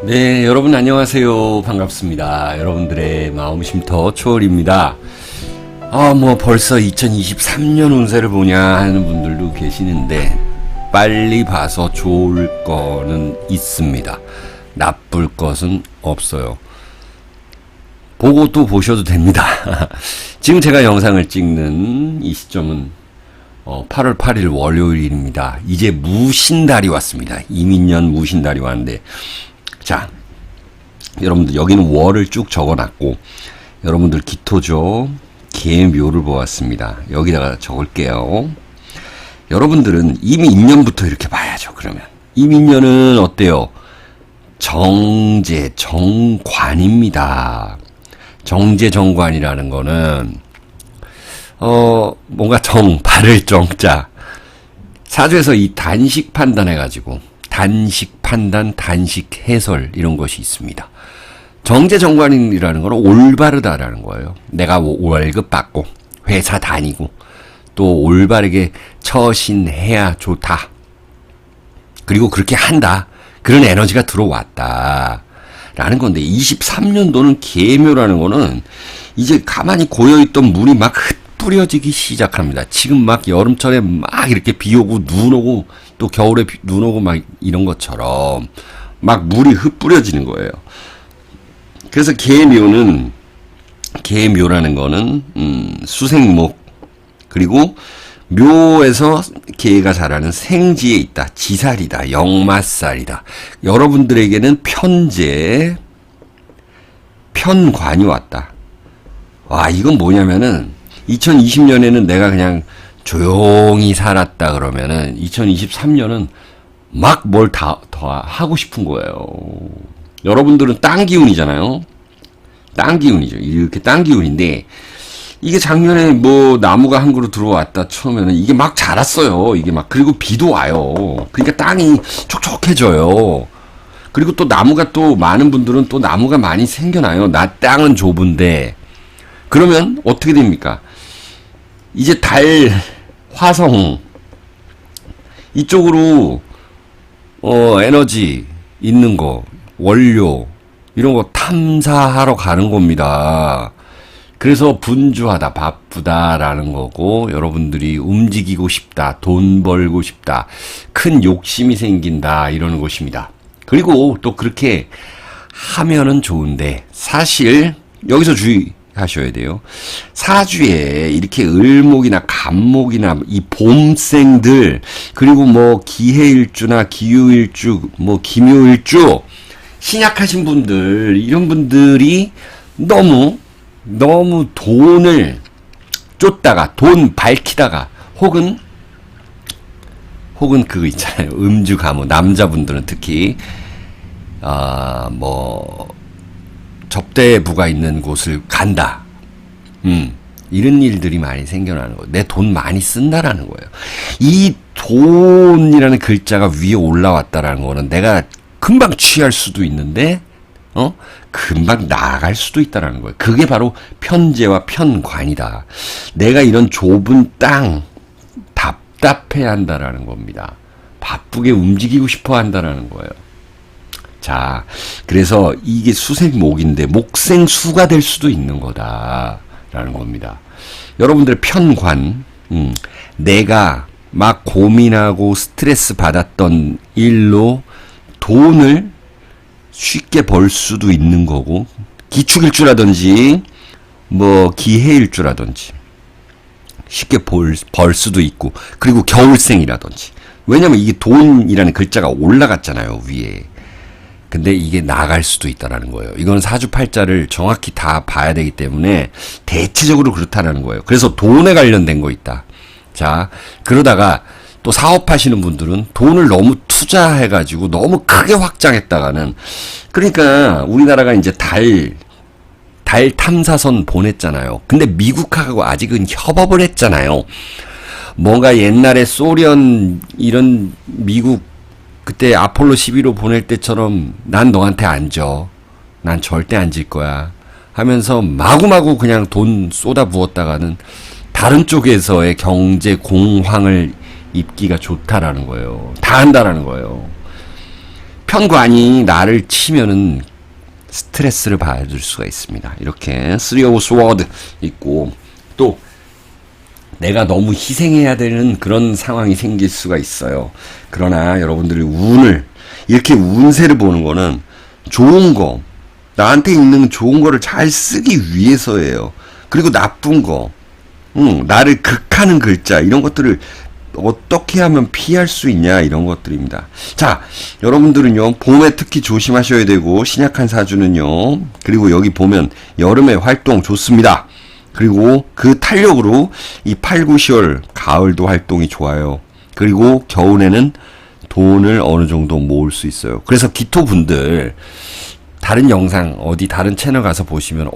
네, 여러분 안녕하세요. 반갑습니다. 여러분들의 마음쉼터 초월입니다. 벌써 2023년 운세를 보냐 하는 분들도 계시는데 빨리 봐서 좋을 거는 있습니다. 나쁠 것은 없어요. 보고 또 보셔도 됩니다. 지금 제가 영상을 찍는 이 시점은 8월 8일 월요일입니다. 이제 무신달이 왔습니다. 이민년 무신달이 왔는데, 자, 여러분들 여기는 월을 쭉 적어놨고, 여러분들 기토죠. 계묘를 보았습니다. 여기다가 적을게요. 여러분들은 이민년부터 이렇게 봐야죠. 그러면 이민년은 어때요? 정제 정관입니다. 정제 정관이라는 거는 뭔가 바를 정자. 사주에서 이 단식 판단해가지고 단식 판단, 단식 해설 이런 것이 있습니다. 정제정관이라는 건 올바르다라는 거예요. 내가 월급 받고 회사 다니고 또 올바르게 처신해야 좋다. 그리고 그렇게 한다. 그런 에너지가 들어왔다. 라는 건데 23년도는 계묘라는 거는 이제 가만히 고여있던 물이 막 흩뿌려지기 시작합니다. 지금 막 여름철에 막 이렇게 비 오고 눈 오고 또 겨울에 눈 오고 막 이런 것처럼 막 물이 흩뿌려지는 거예요. 그래서 계묘라는 거는 수생목, 그리고 묘에서 계가 자라는 생지에 있다. 지살이다. 역마살이다. 여러분들에게는 편관이 왔다. 와, 이건 뭐냐면은 2020년에는 내가 그냥 조용히 살았다 그러면은 2023년은 막 뭘 더 하고 싶은 거예요. 여러분들은 땅 기운이잖아요. 땅 기운이죠. 이렇게 땅 기운인데, 이게 작년에 뭐 나무가 한 그루 들어왔다 처음에는 이게 막 자랐어요. 이게 막, 그리고 비도 와요. 그러니까 땅이 촉촉해져요. 그리고 또 나무가 또 많은 분들은 또 나무가 많이 생겨나요. 나 땅은 좁은데. 그러면 어떻게 됩니까? 이제 달, 화성 이쪽으로 에너지 있는 거, 원료 이런 거 탐사하러 가는 겁니다. 그래서 분주하다, 바쁘다라는 거고, 여러분들이 움직이고 싶다, 돈 벌고 싶다, 큰 욕심이 생긴다 이러는 것입니다. 그리고 또 그렇게 하면은 좋은데, 사실 여기서 주의하셔야 돼요. 사주에 이렇게 을목이나 간목이나 이 봄생들, 그리고 뭐 기해일주나 기유일주, 뭐 기묘일주 신약하신 분들, 이런 분들이 너무 돈을 쫓다가, 돈 밝히다가, 혹은 그거 있잖아요. 음주 가무, 남자분들은 특히 접대부가 있는 곳을 간다. 이런 일들이 많이 생겨나는 거예요. 내 돈 많이 쓴다라는 거예요. 이 돈이라는 글자가 위에 올라왔다라는 거는 내가 금방 취할 수도 있는데, 금방 나갈 수도 있다라는 거예요. 그게 바로 편재와 편관이다. 내가 이런 좁은 땅, 답답해 한다라는 겁니다. 바쁘게 움직이고 싶어 한다라는 거예요. 자, 그래서 이게 수생목인데 목생수가 될 수도 있는 거다라는 겁니다. 여러분들의 편관, 내가 막 고민하고 스트레스 받았던 일로 돈을 쉽게 벌 수도 있는 거고, 기축일주라든지 뭐 기해일주라든지 쉽게 벌 수도 있고, 그리고 겨울생이라든지. 왜냐면 이게 돈이라는 글자가 올라갔잖아요, 위에. 근데 이게 나갈 수도 있다라는 거예요. 이건 사주팔자를 정확히 다 봐야 되기 때문에 대체적으로 그렇다라는 거예요. 그래서 돈에 관련된 거 있다. 자, 그러다가 또 사업하시는 분들은 돈을 너무 투자해가지고 너무 크게 확장했다가는, 그러니까 우리나라가 이제 달 탐사선 보냈잖아요. 근데 미국하고 아직은 협업을 했잖아요. 뭔가 옛날에 소련 이런 미국 그때 아폴로 11호 보낼 때처럼 난 너한테 안 져. 난 절대 안 질 거야. 하면서 마구마구 그냥 돈 쏟아 부었다가는 다른 쪽에서의 경제 공황을 입기가 좋다라는 거예요. 다 한다라는 거예요. 편관이 나를 치면은 스트레스를 받을 수가 있습니다. 이렇게 3 of sword 있고, 또 내가 너무 희생해야 되는 그런 상황이 생길 수가 있어요. 그러나 여러분들이 운을, 이렇게 운세를 보는 거는 좋은 거, 나한테 있는 좋은 거를 잘 쓰기 위해서예요. 그리고 나쁜 거, 나를 극하는 글자, 이런 것들을 어떻게 하면 피할 수 있냐, 이런 것들입니다. 자, 여러분들은요, 봄에 특히 조심하셔야 되고, 신약한 사주는요, 그리고 여기 보면 여름에 활동 좋습니다. 그리고 그 탄력으로 이 8, 9, 10월 가을도 활동이 좋아요. 그리고 겨울에는 돈을 어느 정도 모을 수 있어요. 그래서 기토분들 다른 영상 어디 다른 채널 가서 보시면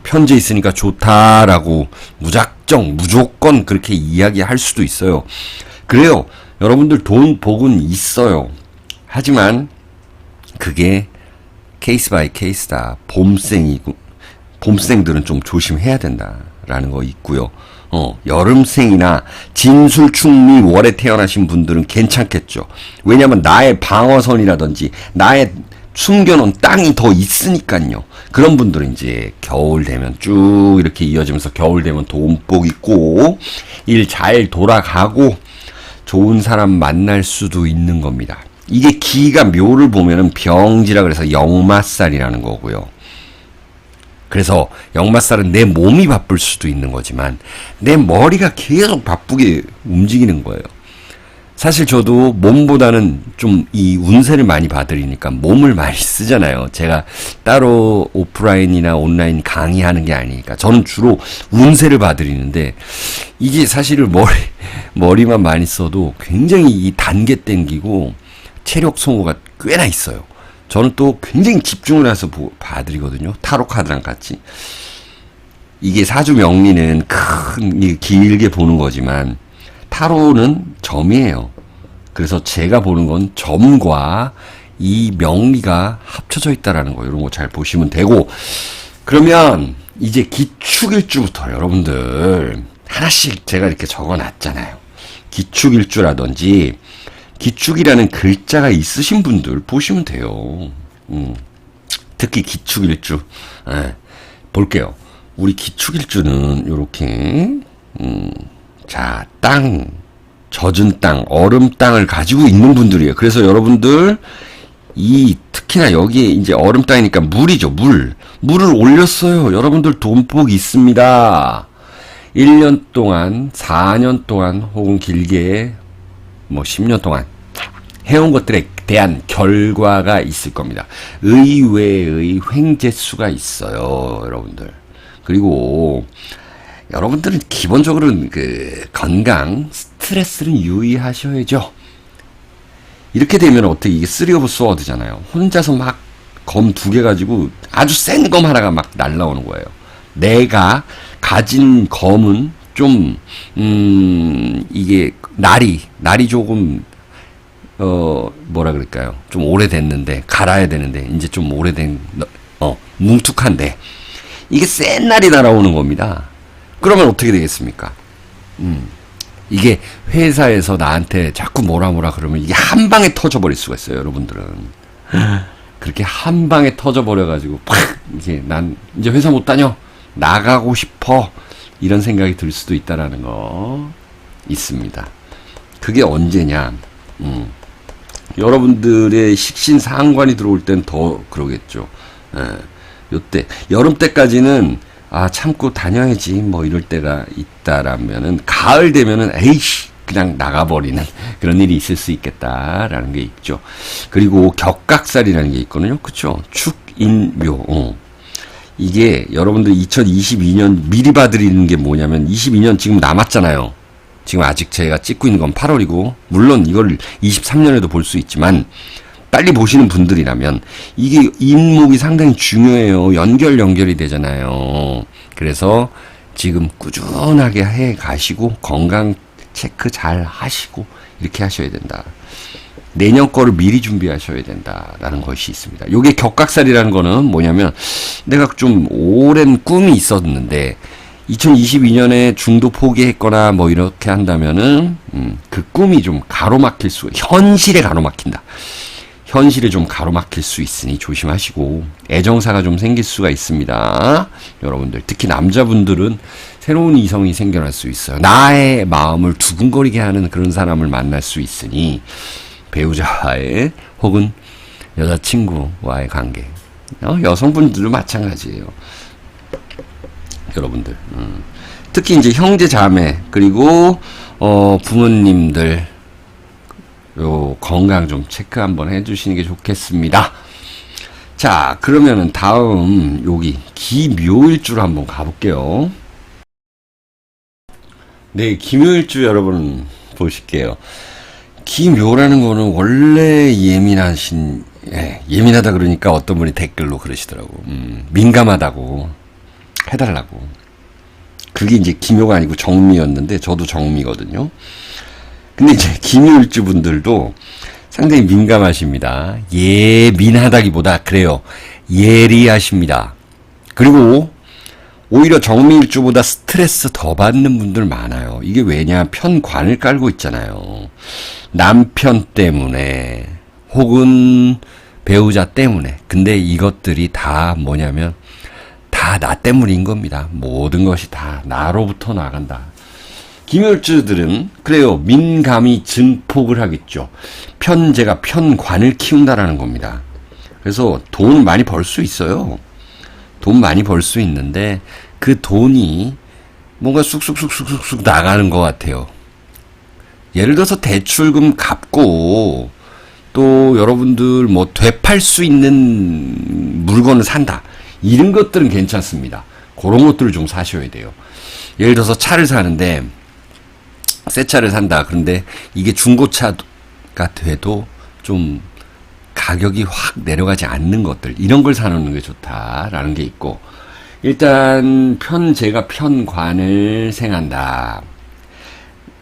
편제 있으니까 좋다라고 무조건 그렇게 이야기할 수도 있어요. 그래요. 여러분들 돈 복은 있어요. 하지만 그게 케이스 바이 케이스다. 봄생들은 좀 조심해야 된다라는 거 있고요. 여름생이나 진술충리 월에 태어나신 분들은 괜찮겠죠. 왜냐면 나의 방어선이라든지 나의 숨겨놓은 땅이 더 있으니까요. 그런 분들은 이제 겨울 되면 쭉 이렇게 이어지면서 겨울 되면 돈복 있고 일 잘 돌아가고 좋은 사람 만날 수도 있는 겁니다. 이게 기가 묘를 보면은 병지라 그래서 역마살이라는 거고요. 그래서 역마살은 내 몸이 바쁠 수도 있는 거지만 내 머리가 계속 바쁘게 움직이는 거예요. 사실 저도 몸보다는 좀 이 운세를 많이 봐드리니까 몸을 많이 쓰잖아요. 제가 따로 오프라인이나 온라인 강의하는 게 아니니까 저는 주로 운세를 봐드리는데 이게 사실은 머리만 많이 써도 굉장히 이 단계 땡기고 체력 소모가 꽤나 있어요. 저는 또 굉장히 집중을 해서 봐드리거든요. 타로 카드랑 같이. 이게 사주 명리는 길게 보는 거지만 타로는 점이에요. 그래서 제가 보는 건 점과 이 명리가 합쳐져 있다라는 거, 이런 거 잘 보시면 되고, 그러면 이제 기축일주부터 여러분들 하나씩 제가 이렇게 적어 놨잖아요. 기축일주라든지 기축이라는 글자가 있으신 분들 보시면 돼요. 특히 기축일주. 볼게요. 우리 기축일주는 요렇게 자, 땅, 젖은 땅, 얼음 땅을 가지고 있는 분들이에요. 그래서 여러분들 특히나 여기에 이제 얼음 땅이니까 물이죠. 물을 올렸어요. 여러분들 돈복 있습니다. 1년 동안, 4년 동안 혹은 길게 10년 동안 해온 것들에 대한 결과가 있을 겁니다. 의외의 횡재수가 있어요, 여러분들. 그리고 여러분들은 기본적으로는 건강, 스트레스는 유의하셔야죠. 이렇게 되면 어떻게, 이게 3 of sword잖아요. 혼자서 막 검 2개 가지고 아주 센 검 하나가 막 날라오는 거예요. 내가 가진 검은 좀, 이게 날이 조금, 뭐라 그럴까요? 좀 오래됐는데, 갈아야 되는데, 이제 좀 오래된, 뭉툭한데, 이게 센 날이 날아오는 겁니다. 그러면 어떻게 되겠습니까? 이게 회사에서 나한테 자꾸 뭐라 그러면 이게 한 방에 터져버릴 수가 있어요, 여러분들은. 그렇게 한 방에 터져버려가지고, 이제 난 이제 회사 못 다녀. 나가고 싶어. 이런 생각이 들 수도 있다라는 거 있습니다. 그게 언제냐? 여러분들의 식신 상관이 들어올 땐 더 그러겠죠. 요때, 여름 때까지는 참고 다녀야지 이럴 때가 있다라면은 가을 되면은 에이씨 그냥 나가버리는 그런 일이 있을 수 있겠다라는 게 있죠. 그리고 격각살이라는 게 있거든요. 그쵸? 축인묘. 이게 여러분들 2022년 미리 봐드리는 게 뭐냐면 22년 지금 남았잖아요. 지금 아직 제가 찍고 있는 건 8월이고 물론 이걸 23년에도 볼 수 있지만 빨리 보시는 분들이라면 이게 인목이 상당히 중요해요. 연결이 되잖아요. 그래서 지금 꾸준하게 해 가시고 건강 체크 잘 하시고 이렇게 하셔야 된다. 내년 거를 미리 준비하셔야 된다라는 것이 있습니다. 요게 격각살이라는 거는 뭐냐면 내가 좀 오랜 꿈이 있었는데 2022년에 중도 포기했거나 이렇게 한다면은 그 꿈이 좀 가로막힐 현실에 가로막힌다. 현실에 좀 가로막힐 수 있으니 조심하시고, 애정사가 좀 생길 수가 있습니다. 여러분들, 특히 남자분들은 새로운 이성이 생겨날 수 있어요. 나의 마음을 두근거리게 하는 그런 사람을 만날 수 있으니, 배우자와의 혹은 여자친구와의 관계, 여성분들도 마찬가지예요. 여러분들, 특히 이제 형제 자매 그리고 부모님들 요 건강 좀 체크 한번 해주시는 게 좋겠습니다. 자, 그러면은 다음 여기 기묘일주로 한번 가볼게요. 네, 기묘일주 여러분 보실게요. 기묘라는 거는 원래 예민하다 그러니까 어떤 분이 댓글로 그러시더라고. 민감하다고 해달라고. 그게 이제 기묘가 아니고 정미였는데, 저도 정미거든요. 근데 이제 기묘일주 분들도 상당히 민감하십니다. 예민하다기보다 그래요. 예리하십니다. 그리고 오히려 정미일주보다 스트레스 더 받는 분들 많아요. 이게 왜냐? 편관을 깔고 있잖아요. 남편 때문에 혹은 배우자 때문에. 근데 이것들이 다 뭐냐면 다 나 때문인 겁니다. 모든 것이 다 나로부터 나간다. 기묘일주들은 그래요. 민감히 증폭을 하겠죠. 편제가 편관을 키운다라는 겁니다. 그래서 돈을 많이 벌 수 있어요. 돈 많이 벌 수 있는데 그 돈이 뭔가 쑥쑥쑥쑥쑥 나가는 것 같아요. 예를 들어서 대출금 갚고 또 여러분들 뭐 되팔 수 있는 물건을 산다. 이런 것들은 괜찮습니다. 그런 것들을 좀 사셔야 돼요. 예를 들어서 차를 사는데 새 차를 산다. 그런데 이게 중고차가 돼도 좀 가격이 확 내려가지 않는 것들, 이런 걸 사놓는 게 좋다라는 게 있고, 일단 편제가 편관을 생한다.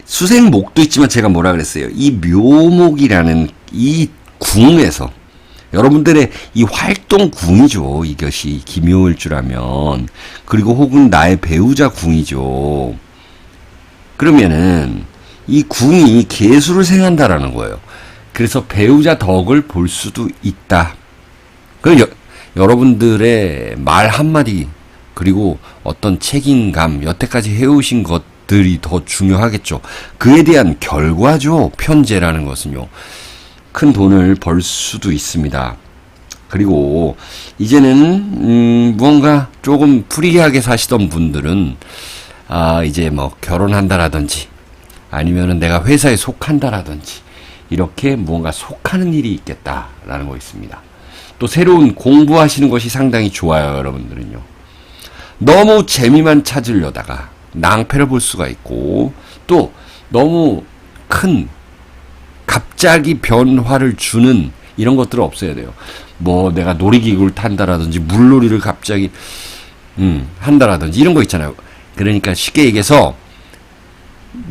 수생목도 있지만 제가 뭐라 그랬어요? 이 묘목이라는 이 궁에서 여러분들의 이 활동 궁이죠. 이것이 기묘일주라면. 그리고 혹은 나의 배우자 궁이죠. 그러면은 이 궁이 계수를 생한다라는 거예요. 그래서 배우자 덕을 볼 수도 있다. 여러분들의 말 한마디 그리고 어떤 책임감, 여태까지 해오신 것들이 더 중요하겠죠. 그에 대한 결과죠. 편제라는 것은요. 큰 돈을 벌 수도 있습니다. 그리고 이제는 무언가 조금 프리하게 사시던 분들은 이제 뭐 결혼한다라든지 아니면은 내가 회사에 속한다라든지 이렇게 무언가 속하는 일이 있겠다라는 거 있습니다. 또 새로운 공부하시는 것이 상당히 좋아요. 여러분들은요. 너무 재미만 찾으려다가 낭패를 볼 수가 있고, 또 너무 큰 갑자기 변화를 주는 이런 것들은 없어야 돼요. 뭐 내가 놀이기구를 탄다라든지 물놀이를 갑자기 한다라든지 이런 거 있잖아요. 그러니까 쉽게 얘기해서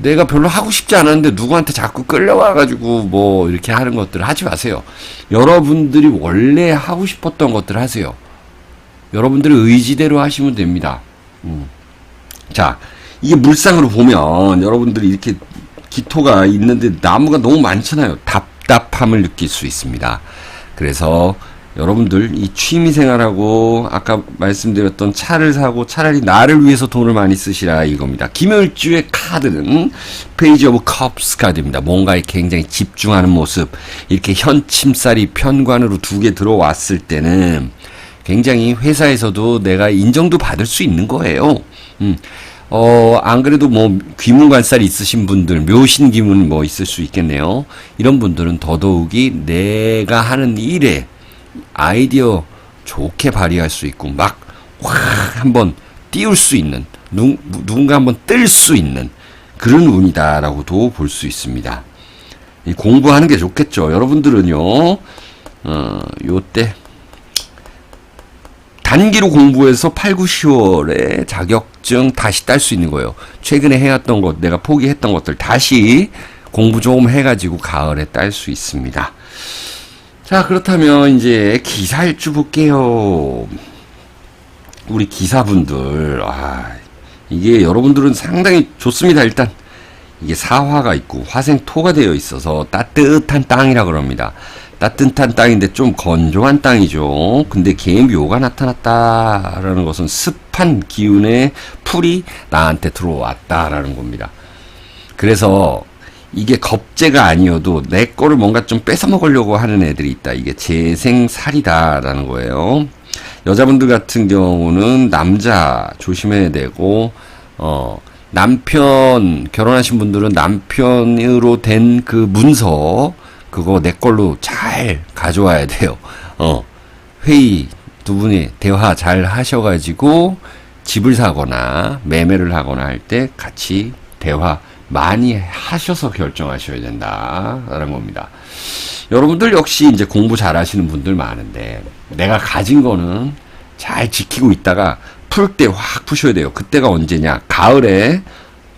내가 별로 하고 싶지 않았는데 누구한테 자꾸 끌려와가지고 뭐 이렇게 하는 것들을 하지 마세요. 여러분들이 원래 하고 싶었던 것들을 하세요. 여러분들의 의지대로 하시면 됩니다. 자, 이게 물상으로 보면 여러분들이 이렇게 기토가 있는데 나무가 너무 많잖아요. 답답함을 느낄 수 있습니다. 그래서 여러분들 이 취미생활하고 아까 말씀드렸던 차를 사고 차라리 나를 위해서 돈을 많이 쓰시라 이겁니다. 기묘일주의 카드는 페이지 오브 컵스 카드입니다. 뭔가에 굉장히 집중하는 모습, 이렇게 현침살이 편관으로 두 개 들어왔을 때는 굉장히 회사에서도 내가 인정도 받을 수 있는 거예요. 안 그래도 뭐 귀문관살이 있으신 분들, 묘신기문 뭐 있을 수 있겠네요. 이런 분들은 더더욱이 내가 하는 일에 아이디어 좋게 발휘할 수 있고 막 확 한번 띄울 수 있는, 누군가 한번 뜰 수 있는 그런 운이다라고도 볼 수 있습니다. 공부하는 게 좋겠죠. 여러분들은요, 요때 단기로 공부해서 8, 9, 10월에 자격증 다시 딸 수 있는 거예요. 최근에 해왔던 것, 내가 포기했던 것들 다시 공부 조금 해가지고 가을에 딸 수 있습니다. 자, 그렇다면 이제 기사일주 볼게요. 우리 기사분들, 이게 여러분들은 상당히 좋습니다. 일단 이게 사화가 있고 화생토가 되어 있어서 따뜻한 땅이라 그럽니다. 따뜻한 땅인데 좀 건조한 땅이죠. 근데 개묘가 나타났다라는 것은 습한 기운의 풀이 나한테 들어왔다라는 겁니다. 그래서 이게 겁재가 아니어도 내 거를 뭔가 좀 뺏어 먹으려고 하는 애들이 있다. 이게 재생살이다라는 거예요. 여자분들 같은 경우는 남자 조심해야 되고, 남편, 결혼하신 분들은 남편으로 된 그 문서, 그거 내 걸로 잘 가져와야 돼요. 회의, 두 분이 대화 잘 하셔가지고, 집을 사거나, 매매를 하거나 할 때 같이 대화 많이 하셔서 결정하셔야 된다라는 겁니다. 여러분들 역시 이제 공부 잘 하시는 분들 많은데, 내가 가진 거는 잘 지키고 있다가 풀 때 확 푸셔야 돼요. 그때가 언제냐? 가을에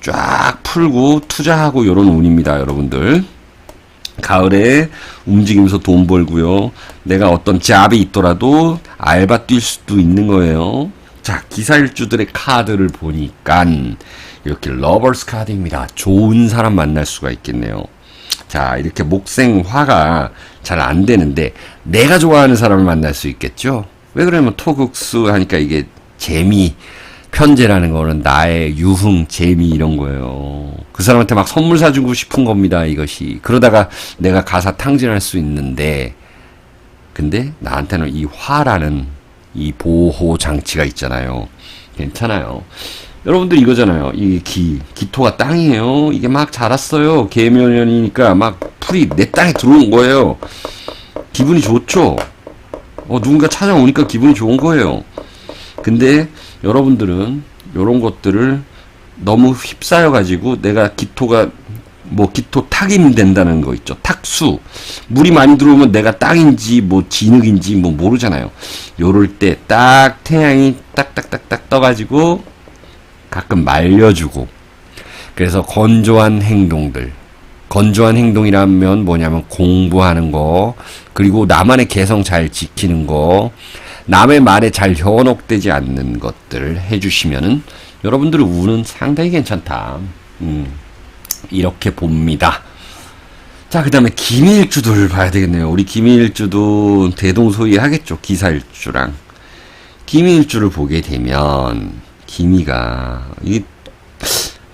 쫙 풀고 투자하고 요런 운입니다, 여러분들. 가을에 움직이면서 돈 벌고요. 내가 어떤 잡이 있더라도 알바 뛸 수도 있는 거예요. 자, 기사일주들의 카드를 보니까 이렇게 러버스 카드입니다. 좋은 사람 만날 수가 있겠네요. 자, 이렇게 목생화가 잘 안 되는데 내가 좋아하는 사람을 만날 수 있겠죠. 왜 그러냐면 토극수 하니까 이게 재미, 편재라는 거는 나의 유흥, 재미 이런 거예요. 그 사람한테 막 선물 사주고 싶은 겁니다, 이것이. 그러다가 내가 가사 탕진할 수 있는데, 근데 나한테는 이 화라는 이 보호 장치가 있잖아요. 괜찮아요. 여러분들 이거잖아요. 이 기토가 땅이에요. 이게 막 자랐어요. 계묘년이니까 막 풀이 내 땅에 들어온 거예요. 기분이 좋죠? 누군가 찾아오니까 기분이 좋은 거예요. 근데 여러분들은 이런 것들을 너무 휩싸여가지고 내가 기토가 기토 탁임 된다는 거 있죠. 탁수. 물이 많이 들어오면 내가 땅인지 진흙인지 모르잖아요. 요럴 때 딱 태양이 딱딱딱딱 떠가지고 가끔 말려주고. 그래서 건조한 행동들. 건조한 행동이라면 뭐냐면 공부하는 거, 그리고 나만의 개성 잘 지키는 거, 남의 말에 잘 현혹되지 않는 것들을 해주시면은 여러분들의 운은 상당히 괜찮다. 이렇게 봅니다. 자, 그 다음에 기미일주들 봐야 되겠네요. 우리 기미일주도 대동소이하겠죠. 기사일주랑. 기미일주를 보게 되면 기미가 이게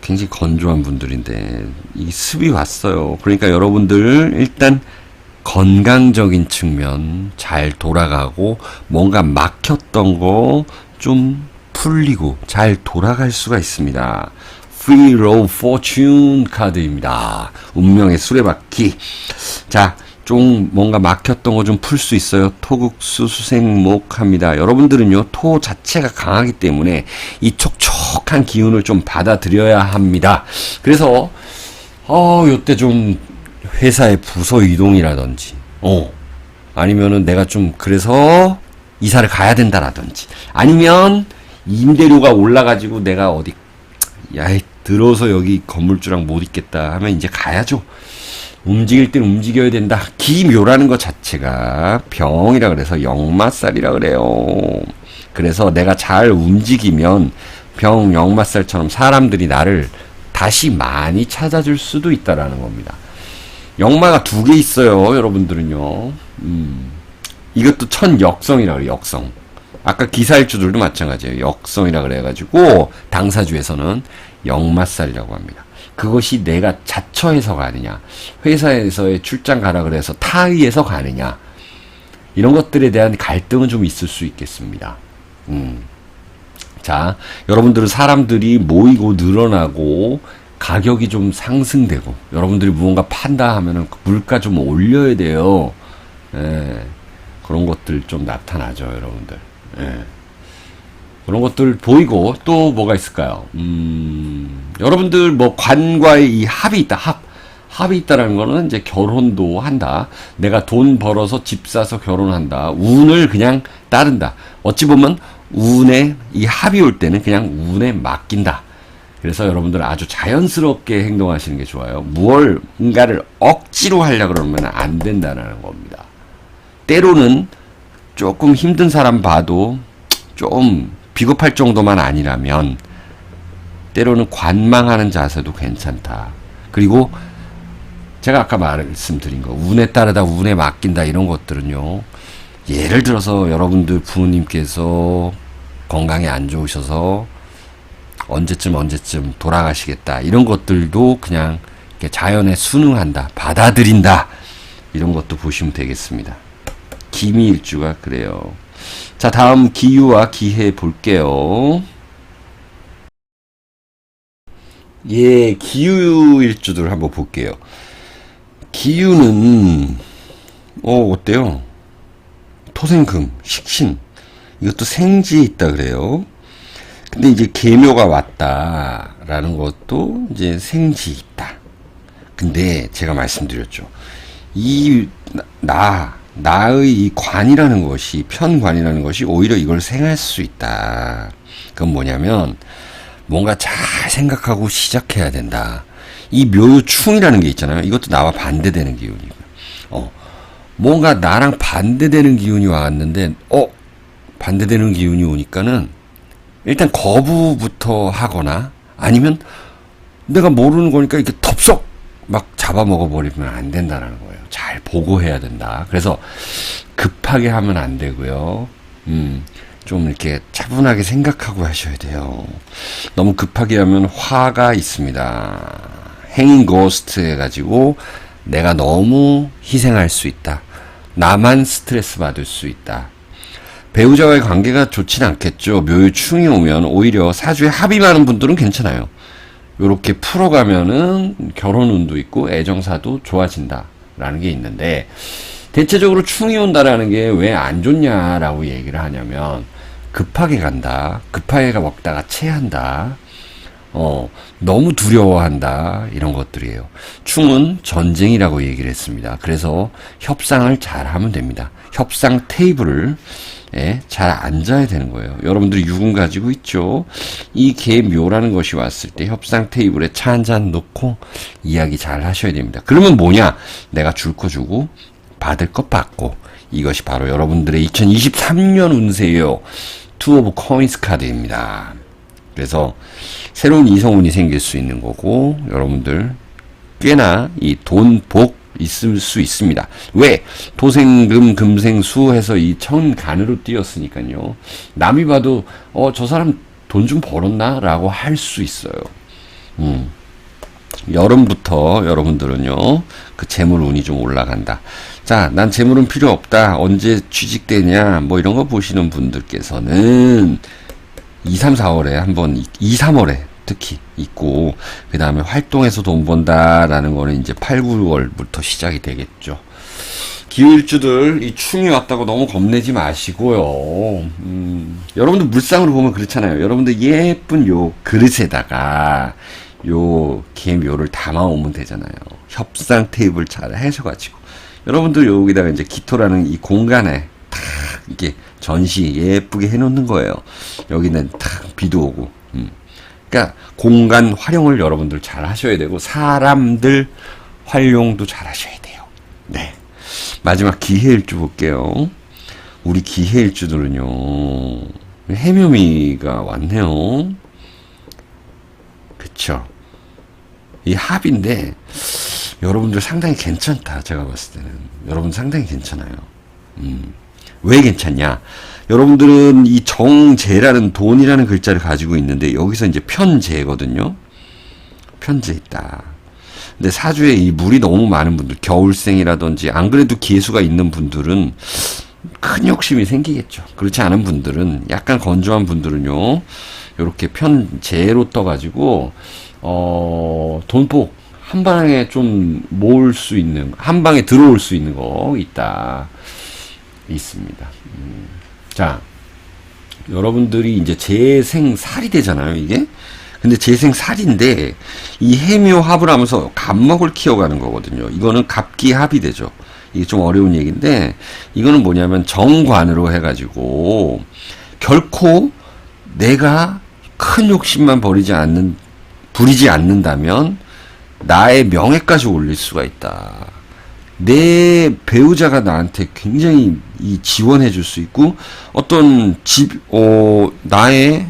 굉장히 건조한 분들인데 이 습이 왔어요. 그러니까 여러분들 일단 건강적인 측면 잘 돌아가고 뭔가 막혔던 거 좀 풀리고 잘 돌아갈 수가 있습니다. Wheel of Fortune 카드입니다. 운명의 수레바퀴. 자, 좀 뭔가 막혔던 거 좀 풀 수 있어요. 토국수 수생목합니다. 여러분들은요, 토 자체가 강하기 때문에 이 촉촉한 기운을 좀 받아들여야 합니다. 그래서 요때 좀 회사의 부서 이동이라든지, 아니면은 내가 좀 그래서 이사를 가야 된다라든지, 아니면 임대료가 올라가지고 내가 어디 들어서 여기 건물주랑 못 있겠다 하면 이제 가야죠. 움직일 땐 움직여야 된다. 기묘라는 것 자체가 병이라 그래서 역마살이라 그래요. 그래서 내가 잘 움직이면 병, 역마살처럼 사람들이 나를 다시 많이 찾아줄 수도 있다라는 겁니다. 역마가 2개 있어요, 여러분들은요. 이것도 천역성이라 그래요, 역성. 아까 기사일주들도 마찬가지예요. 역성이라 그래가지고 당사주에서는 역마살이라고 합니다. 그것이 내가 자처해서 가느냐, 회사에서의 출장 가라 그래서 타의에서 가느냐, 이런 것들에 대한 갈등은 좀 있을 수 있겠습니다. 자, 여러분들은 사람들이 모이고 늘어나고 가격이 좀 상승되고, 여러분들이 무언가 판다 하면은 물가 좀 올려야 돼요. 그런 것들 좀 나타나죠, 여러분들. 그런 것들 보이고, 또 뭐가 있을까요? 여러분들 관과의 이 합이 있다, 합이 있다라는 거는 이제 결혼도 한다. 내가 돈 벌어서 집 사서 결혼한다. 운을 그냥 따른다. 어찌 보면 운에 이 합이 올 때는 그냥 운에 맡긴다. 그래서 여러분들은 아주 자연스럽게 행동하시는 게 좋아요. 무언가를 억지로 하려고 그러면 안 된다는 겁니다. 때로는 조금 힘든 사람 봐도 좀 비겁할 정도만 아니라면 때로는 관망하는 자세도 괜찮다. 그리고 제가 아까 말씀드린 거, 운에 따르다, 운에 맡긴다, 이런 것들은요, 예를 들어서 여러분들 부모님께서 건강이 안 좋으셔서 언제쯤 돌아가시겠다, 이런 것들도 그냥 자연에 순응한다, 받아들인다, 이런 것도 보시면 되겠습니다. 기미일주가 그래요. 자, 다음 기유와 기해 볼게요. 예, 기유일주들 한번 볼게요. 기유는 어때요? 토생금, 식신, 이것도 생지에 있다 그래요. 근데 이제 계묘가 왔다라는 것도 이제 생지에 있다. 근데 제가 말씀드렸죠. 나의 이 관이라는 것이, 편관이라는 것이 오히려 이걸 생할 수 있다. 그건 뭐냐면, 뭔가 잘 생각하고 시작해야 된다. 이 묘충이라는 게 있잖아요. 이것도 나와 반대되는 기운이고요. 뭔가 나랑 반대되는 기운이 왔는데, 반대되는 기운이 오니까는, 일단 거부부터 하거나, 아니면 내가 모르는 거니까 이렇게 덥석 막 잡아먹어버리면 안 된다는 거예요. 잘 보고해야 된다. 그래서 급하게 하면 안 되고요. 좀 이렇게 차분하게 생각하고 하셔야 돼요. 너무 급하게 하면 화가 있습니다. 행인 고스트 해가지고 내가 너무 희생할 수 있다. 나만 스트레스 받을 수 있다. 배우자와의 관계가 좋진 않겠죠. 묘유충이 오면 오히려 사주에 합이 많은 분들은 괜찮아요. 요렇게 풀어가면은 결혼운도 있고 애정사도 좋아진다라는 게 있는데, 대체적으로 충이 온다라는 게 왜 안 좋냐라고 얘기를 하냐면, 급하게 간다, 급하게 먹다가 체한다, 너무 두려워한다, 이런 것들이에요. 충은 전쟁이라고 얘기를 했습니다. 그래서 협상을 잘 하면 됩니다. 협상 테이블을 잘 앉아야 되는 거예요. 여러분들이 육은 가지고 있죠. 이 계묘라는 것이 왔을 때 협상 테이블에 차 한 잔 놓고 이야기 잘 하셔야 됩니다. 그러면 뭐냐? 내가 줄 거 주고 받을 것 받고, 이것이 바로 여러분들의 2023년 운세예요. 투 오브 코인스 카드입니다. 그래서 새로운 이성운이 생길 수 있는 거고, 여러분들 꽤나 이 돈, 복 있을 수 있습니다. 왜? 토생금, 금생수 해서 이 천간으로 띄었으니까요. 남이 봐도 저 사람 돈 좀 벌었나? 라고 할 수 있어요. 여름부터 여러분들은요, 그 재물 운이 좀 올라간다. 자, 난 재물은 필요 없다. 언제 취직되냐? 뭐 이런 거 보시는 분들께서는 2, 3, 4월에 한번, 2, 3월에 특히 있고, 그 다음에 활동해서 돈 번다라는 거는 이제 8, 9월부터 시작이 되겠죠. 기후일주들, 이 충이 왔다고 너무 겁내지 마시고요. 여러분들 물상으로 보면 그렇잖아요. 여러분들 예쁜 요 그릇에다가 요 계묘를 담아오면 되잖아요. 협상 테이블 잘 해셔가지고. 여러분들 여기다가 이제 기토라는 이 공간에 탁 이게 전시 예쁘게 해놓는 거예요. 여기는 탁 비도 오고. 그러니까 공간 활용을 여러분들 잘 하셔야 되고, 사람들 활용도 잘 하셔야 돼요. 네. 마지막 기해일주 볼게요. 우리 기해일주들은요, 해묘미가 왔네요. 그쵸. 이 합인데, 여러분들 상당히 괜찮다. 제가 봤을 때는. 여러분 상당히 괜찮아요. 왜 괜찮냐? 여러분들은 이 정재라는 돈이라는 글자를 가지고 있는데, 여기서 이제 편재거든요. 편재 있다. 근데 사주에 이 물이 너무 많은 분들, 겨울생이라든지, 안 그래도 기회수가 있는 분들은 큰 욕심이 생기겠죠. 그렇지 않은 분들은, 약간 건조한 분들은요, 요렇게 편재로 떠가지고, 돈복, 한 방에 좀 모을 수 있는, 한 방에 들어올 수 있는 거 있다. 있습니다. 자, 여러분들이 이제 재생살이 되잖아요, 이게? 근데 재생살인데, 이 해묘합을 하면서 갑목을 키워가는 거거든요. 이거는 갑기합이 되죠. 이게 좀 어려운 얘기인데, 이거는 뭐냐면 정관으로 해가지고, 결코 내가 큰 욕심만 부리지 않는다면, 나의 명예까지 올릴 수가 있다. 내 배우자가 나한테 굉장히 지원해 줄 수 있고, 어떤 나의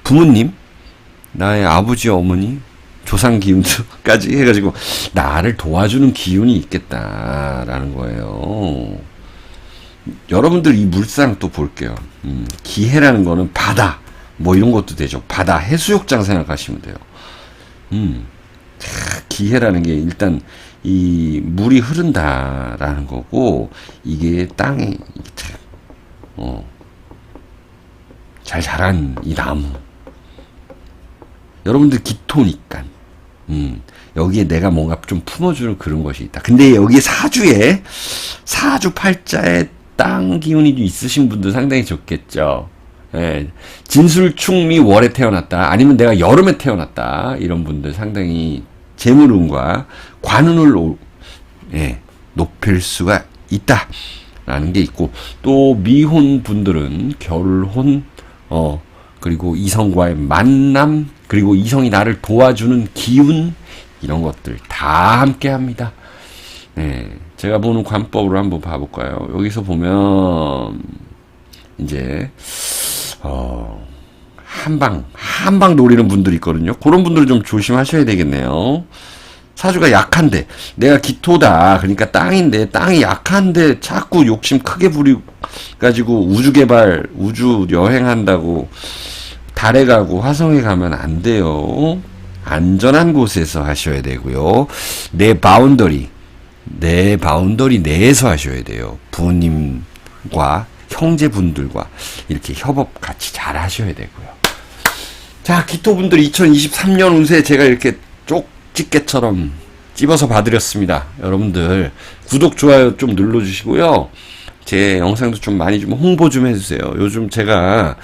부모님, 나의 아버지, 어머니, 조상 기운까지 해가지고 나를 도와주는 기운이 있겠다라는 거예요. 여러분들 이 물상 또 볼게요. 기해라는 거는 바다 뭐 이런 것도 되죠. 바다 해수욕장 생각하시면 돼요. 기해라는 게 일단 이 물이 흐른다라는 거고, 이게 땅이 잘 자란 이 나무. 여러분들 기토니까. 여기에 내가 뭔가 좀 품어주는 그런 것이 있다. 근데 여기 사주 팔자에 땅 기운이 있으신 분들 상당히 좋겠죠. 예, 진술충미 월에 태어났다. 아니면 내가 여름에 태어났다. 이런 분들 상당히 재물운과 관운을 높일 수가 있다. 라는 게 있고, 또 미혼 분들은 결혼, 그리고 이성과의 만남, 그리고 이성이 나를 도와주는 기운, 이런 것들 다 함께 합니다. 네, 제가 보는 관법으로 한번 봐볼까요? 여기서 보면 이제 한방 노리는 분들이 있거든요. 그런 분들은 좀 조심하셔야 되겠네요. 사주가 약한데, 내가 기토다, 그러니까 땅인데, 땅이 약한데 자꾸 욕심 크게 부리가지고 우주 개발, 우주 여행한다고 달에 가고 화성에 가면 안 돼요. 안전한 곳에서 하셔야 되고요. 내 바운더리 내에서 하셔야 돼요. 부모님과 형제분들과 이렇게 협업 같이 잘 하셔야 되고요. 자, 기토분들 2023년 운세 제가 이렇게 쪽집게처럼 찝어서 봐드렸습니다. 여러분들 구독, 좋아요 좀 눌러주시고요. 제 영상도 좀 많이 좀 홍보 좀 해주세요. 요즘 제가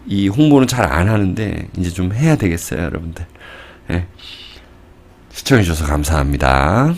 이 홍보는 잘 안 하는데 이제 좀 해야 되겠어요, 여러분들. 네. 시청해주셔서 감사합니다.